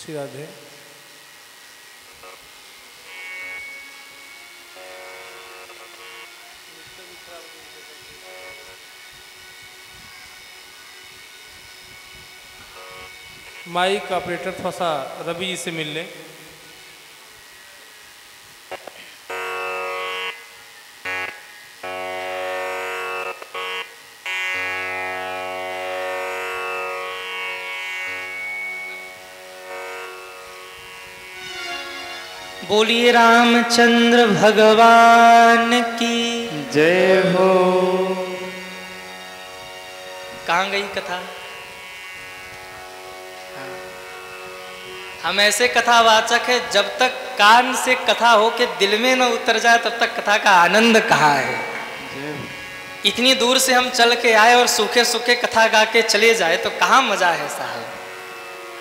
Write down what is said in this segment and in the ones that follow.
Shri Radhe. Mic operator थोड़ा सा रवि जी से मिल लें। बोलिए रामचंद्र भगवान की जय हो। कहाँ गई कथा? हम ऐसे कथावाचक है, जब तक कान से कथा हो के दिल में न उतर जाए तब तक कथा का आनंद कहाँ है। इतनी दूर से हम चल के आए और सूखे सूखे कथा गा के चले जाए तो कहाँ मजा है साहब।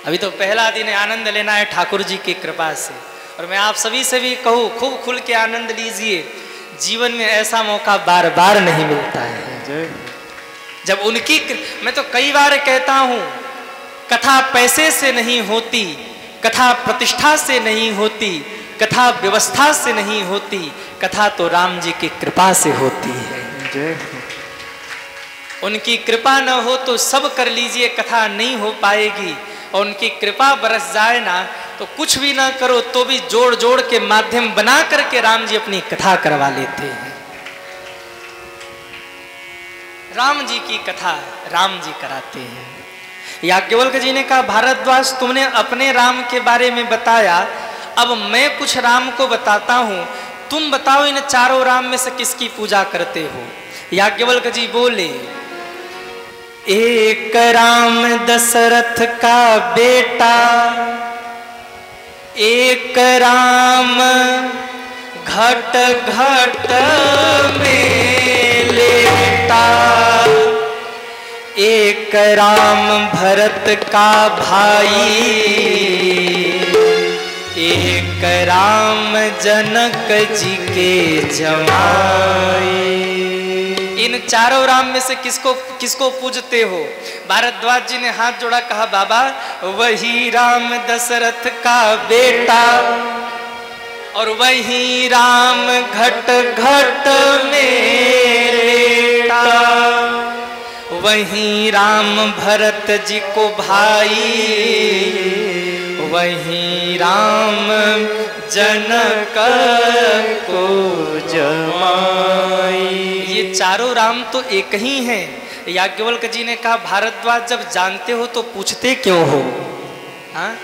अभी तो पहला दिन है, आनंद लेना है ठाकुर जी की कृपा से। और मैं आप सभी से भी कहूँ, खूब खुल के आनंद लीजिए। जीवन में ऐसा मौका बार बार नहीं मिलता है जब उनकी। मैं तो कई बार कहता हूँ, कथा पैसे से नहीं होती, कथा प्रतिष्ठा से नहीं होती, कथा व्यवस्था से नहीं होती, कथा तो राम जी की कृपा से होती है। उनकी कृपा न हो तो सब कर लीजिए, कथा नहीं हो पाएगी। और उनकी कृपा बरस जाए ना तो कुछ भी ना करो तो भी जोड़ जोड़ के माध्यम बना करके राम जी अपनी कथा करवा लेते हैं। राम जी की कथा राम जी कराते हैं। याज्ञवल्क्य जी ने कहा, भारद्वाज तुमने अपने राम के बारे में बताया, अब मैं कुछ राम को बताता हूं, तुम बताओ इन चारों राम में से किसकी पूजा करते हो। याज्ञवल्क्य जी बोले, एक राम दशरथ का बेटा, एक राम घट घट में लेटा, एक राम भरत का भाई, एक राम जनक जी के जमाई। इन चारों राम में से किसको पूजते हो? भारद्वाज जी ने हाथ जोड़ा, कहा बाबा वही राम दशरथ का बेटा और वही राम घट घट में लेटा, वही राम भरत जी को भाई, वही राम जनक को जमाई। ये चारों राम तो एक ही हैं। याज्ञवल्क्य जी ने कहा, भारद्वाज जब जानते हो तो पूछते क्यों हो? हाँ,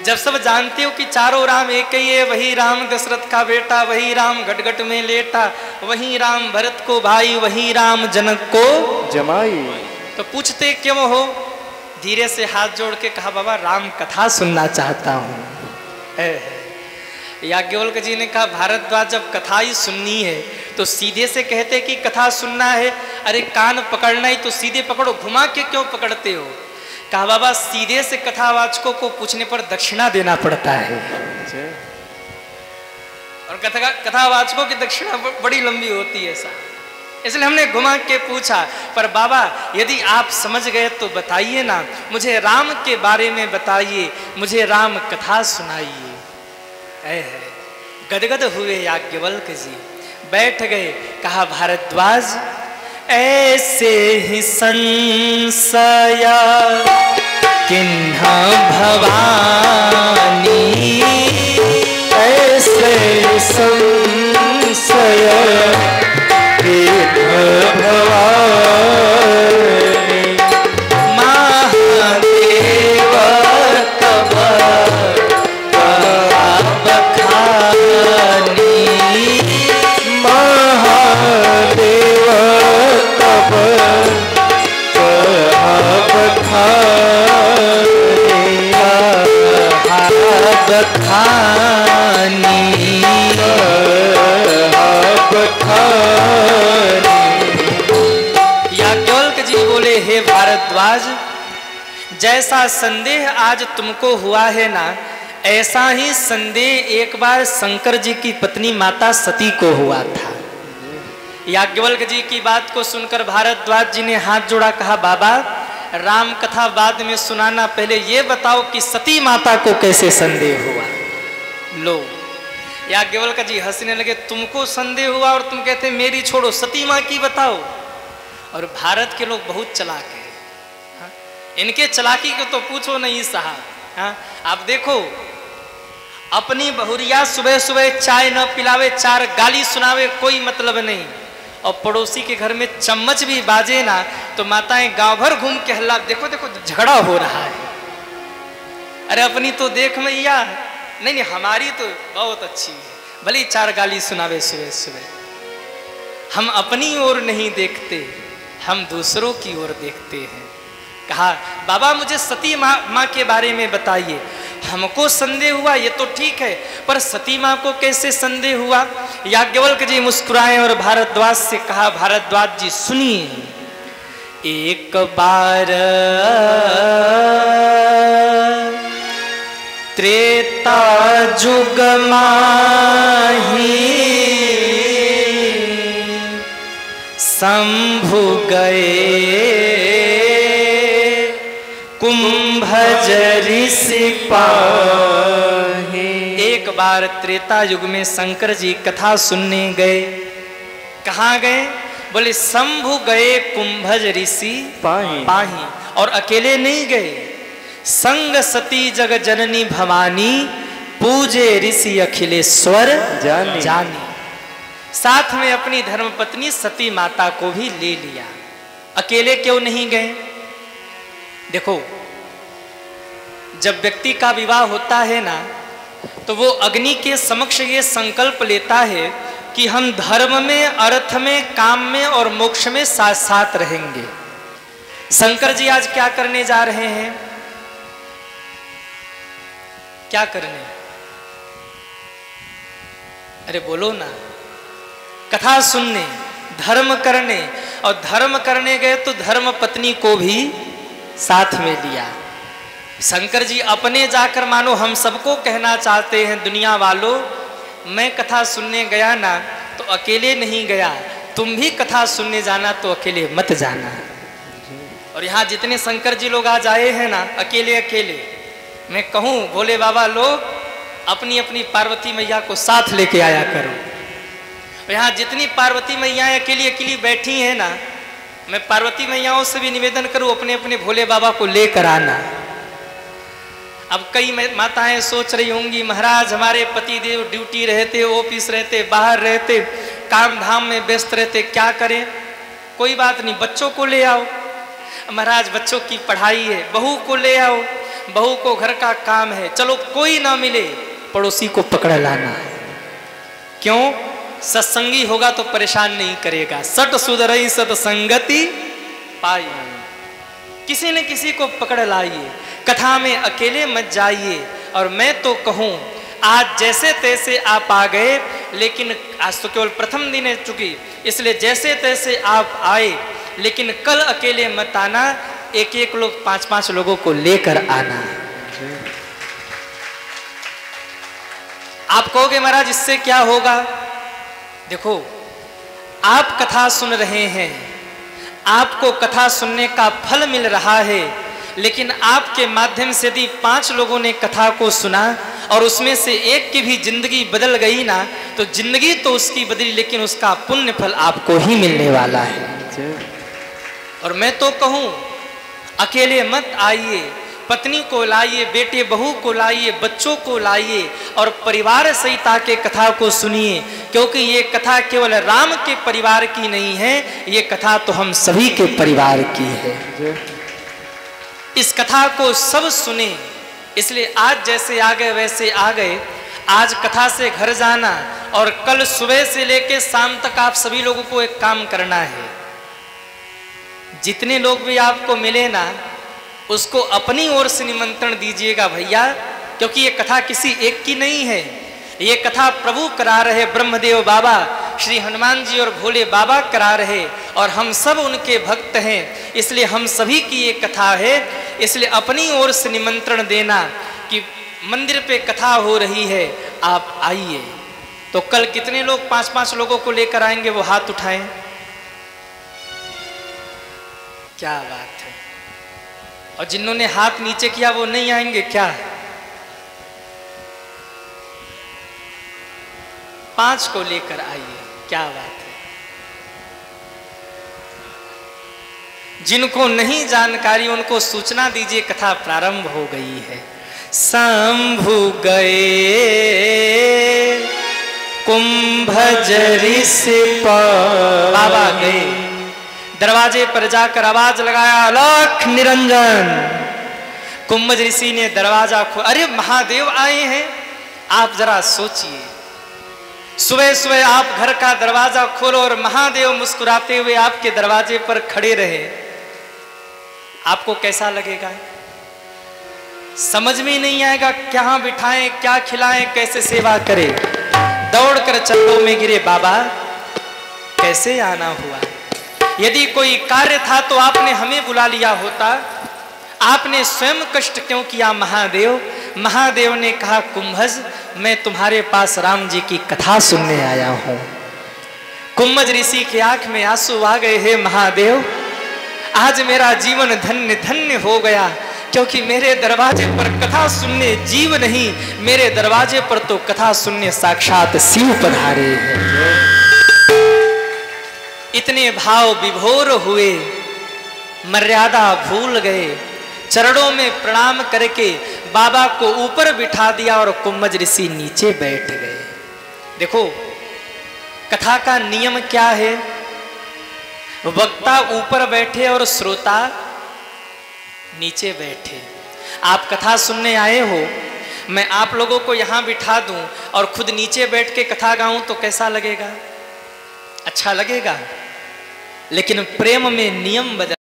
जब सब जानते हो कि चारों राम एक ही है, वही राम दशरथ का बेटा, वही राम घटघट में लेटा, वही राम भरत को भाई, वही राम जनक को जमाई, तो पूछते क्यों हो? धीरे से हाथ जोड़ के कहा, बाबा राम कथा सुनना चाहता हूं। याज्ञवल्क्य जी ने कहा, भारद्वाज जब कथा ही सुननी है तो सीधे से कहते कि कथा सुनना है, अरे कान पकड़ना ही तो सीधे पकड़ो, घुमा के क्यों पकड़ते हो? कहा, बाबा सीधे से कथावाचकों को पूछने पर दक्षिणा देना पड़ता है और कथावाचकों की दक्षिणा बड़ी लंबी होती है साहब, इसलिए हमने घुमा के पूछा। पर बाबा यदि आप समझ गए तो बताइए ना, मुझे राम के बारे में बताइए, मुझे राम कथा सुनाइए। गदगद हुए याज्ञवल्क्य जी, बैठ गए। कहा, भारद्वाज ऐसे ही संशय किन्हा भवानी, ऐसे संशय किन्हा भवानी, महादेव तब बखानी, महादेव तब बखानी। याज्ञवल्क्य जी बोले, हे भारद्वाज, जैसा संदेह आज तुमको हुआ है ना, ऐसा ही संदेह एक बार शंकर जी की पत्नी माता सती को हुआ था। याज्ञवल्क्य जी की बात को सुनकर भारद्वाज जी ने हाथ जोड़ा, कहा, बाबा राम कथा बाद में सुनाना, पहले ये बताओ कि सती माता को कैसे संदेह हुआ। लो, याज्ञवल्क्य जी हंसने लगे, तुमको संदेह हुआ और तुम कहते मेरी छोड़ो, सती माँ की बताओ। और भारत के लोग बहुत चालाक है, हाँ? इनके चालाकी को तो पूछो नहीं साहब। हाँ? आप देखो, अपनी बहुरिया सुबह सुबह चाय न पिलावे, 4 गाली सुनावे, कोई मतलब नहीं, और पड़ोसी के घर में चम्मच भी बाजे ना तो माताएं गांव भर घूम के हल्ला, देखो देखो झगड़ा हो रहा है। अरे अपनी तो देख मैया, नहीं नहीं हमारी तो बहुत अच्छी है, भले 4 गाली सुनावे सुबह सुबह। हम अपनी ओर नहीं देखते, हम दूसरों की ओर देखते हैं। कहा बाबा मुझे सती माँ के बारे में बताइए। हमको संदेह हुआ ये तो ठीक है, पर सती माँ को कैसे संदेह हुआ? याज्ञवल्क्य जी मुस्कुराए और भारद्वाज से कहा, भारद्वाज जी सुनिए, एक बार त्रेता जुग माही शंभु गए कुंभज ऋषि पाहे। एक बार त्रेता युग में शंकर जी कथा सुनने गए। कहाँ गए? बोले शंभु गए कुंभज ऋषि पाही। और अकेले नहीं गए, संग सती जग जननी भवानी पूजे ऋषि अखिलेश्वर जानी। साथ में अपनी धर्मपत्नी सती माता को भी ले लिया। अकेले क्यों नहीं गए? देखो, जब व्यक्ति का विवाह होता है ना, तो वो अग्नि के समक्ष ये संकल्प लेता है कि हम धर्म में, अर्थ में, काम में और मोक्ष में साथ साथ रहेंगे। शंकर जी आज क्या करने जा रहे हैं? क्या करने? अरे बोलो ना। कथा सुनने, धर्म करने, और धर्म करने गए तो धर्म पत्नी को भी साथ में लिया। शंकर जी अपने जाकर, मानो हम सबको कहना चाहते हैं, दुनिया वालों मैं कथा सुनने गया ना तो अकेले नहीं गया, तुम भी कथा सुनने जाना तो अकेले मत जाना। और यहाँ जितने शंकर जी लोग आज आए हैं ना, अकेले अकेले, मैं कहूँ भोले बाबा लोग अपनी अपनी पार्वती मैया को साथ लेके आया करो। यहाँ जितनी पार्वती मैयाएं अकेली अकेली बैठी हैं ना, मैं पार्वती मैयाओं से भी निवेदन करूं अपने अपने भोले बाबा को लेकर आना। अब कई माताएं सोच रही होंगी, महाराज हमारे पति देव ड्यूटी रहते, ऑफिस रहते, बाहर रहते, काम धाम में व्यस्त रहते, क्या करें? कोई बात नहीं, बच्चों को ले आओ। महाराज बच्चों की पढ़ाई है, बहू को ले आओ, बहू को घर का काम है, चलो कोई ना मिले पड़ोसी को पकड़ लाना। क्यों? सत्संगी होगा तो परेशान नहीं करेगा। सट सुधरई सत्संगति पाई। किसी न किसी को पकड़ लाइए, कथा में अकेले मत जाइए। और मैं तो कहूँ आज जैसे तैसे आप आ गए, लेकिन आज तो केवल प्रथम दिन है चुकी, इसलिए जैसे तैसे आप आए, लेकिन कल अकेले मत आना, एक एक लोग 5-5 लोगों को लेकर आना। आप कहोगे महाराज इससे क्या होगा? देखो, आप कथा सुन रहे हैं, आपको कथा सुनने का फल मिल रहा है, लेकिन आपके माध्यम से यदि 5 लोगों ने कथा को सुना और उसमें से एक की भी जिंदगी बदल गई ना, तो जिंदगी तो उसकी बदली, लेकिन उसका पुण्य फल आपको ही मिलने वाला है। और मैं तो कहूँ अकेले मत आइए, पत्नी को लाइए, बेटे बहू को लाइए, बच्चों को लाइए और परिवार सहित आके कथा को सुनिए, क्योंकि ये कथा केवल राम के परिवार की नहीं है, ये कथा तो हम सभी के परिवार की है। इस कथा को सब सुने, इसलिए आज जैसे आ गए वैसे आ गए। आज कथा से घर जाना और कल सुबह से लेकर शाम तक आप सभी लोगों को एक काम करना है। जितने लोग भी आपको मिले ना, उसको अपनी ओर से निमंत्रण दीजिएगा भैया, क्योंकि ये कथा किसी एक की नहीं है, ये कथा प्रभु करा रहे, ब्रह्मदेव बाबा, श्री हनुमान जी और भोले बाबा करा रहे, और हम सब उनके भक्त हैं, इसलिए हम सभी की ये कथा है। इसलिए अपनी ओर से निमंत्रण देना कि मंदिर पे कथा हो रही है, आप आइए। तो कल कितने लोग 5-5 लोगों को लेकर आएंगे, वो हाथ उठाएं। क्या बात है। और जिन्होंने हाथ नीचे किया वो नहीं आएंगे क्या? 5 को लेकर आइए, क्या बात है। जिनको नहीं जानकारी उनको सूचना दीजिए, कथा प्रारंभ हो गई है। शंभु गए कुंभज ऋषि बाबा गए, दरवाजे पर जाकर आवाज लगाया, अलख निरंजन। कुंभज ऋषि ने दरवाजा अरे महादेव आए हैं। आप जरा सोचिए, सुबह सुबह आप घर का दरवाजा खोलो और महादेव मुस्कुराते हुए आपके दरवाजे पर खड़े रहे, आपको कैसा लगेगा? समझ में नहीं आएगा, क्या बिठाएं, क्या खिलाएं, कैसे सेवा करें। दौड़कर चरणों में गिरे, बाबा कैसे आना हुआ? यदि कोई कार्य था तो आपने हमें बुला लिया होता, आपने स्वयं कष्ट क्यों किया महादेव? महादेव ने कहा, कुंभज मैं तुम्हारे पास राम जी की कथा सुनने आया हूं। कुंभज ऋषि की आंख में आंसू आ गए, हे महादेव आज मेरा जीवन धन्य धन्य हो गया, क्योंकि मेरे दरवाजे पर कथा सुनने जीव नहीं, मेरे दरवाजे पर तो कथा सुनने साक्षात शिव पधारे हैं। इतने भाव विभोर हुए, मर्यादा भूल गए, चरणों में प्रणाम करके बाबा को ऊपर बिठा दिया और कुंभज ऋषि नीचे बैठ गए। देखो कथा का नियम क्या है, वक्ता ऊपर बैठे और श्रोता नीचे बैठे। आप कथा सुनने आए हो, मैं आप लोगों को यहां बिठा दूं और खुद नीचे बैठ के कथा गाऊं तो कैसा लगेगा? अच्छा लगेगा। लेकिन प्रेम में नियम बदल